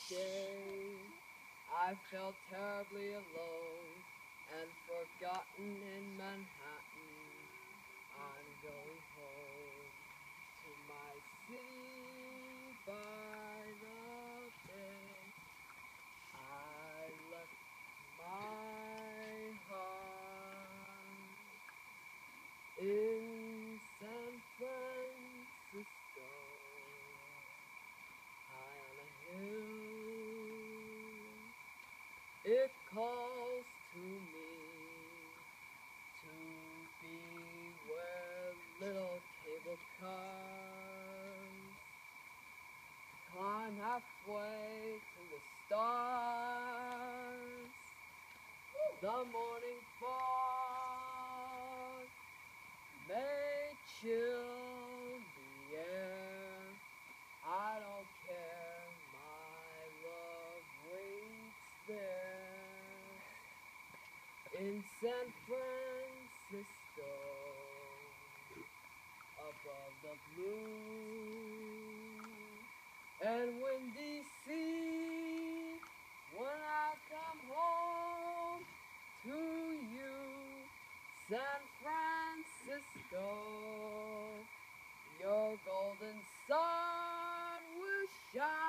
day I felt terribly alone and forgotten in Manhattan. I'm going home to my city by the bay. I left my heart in San Francisco, high on a hill. It calls to me to be where little cable cars climb halfway to the stars. The morning fog may chill the air. I don't care, my love waits there in San Francisco, above the blue and windy sea. When I come home to you, San Francisco, your golden sun will shine.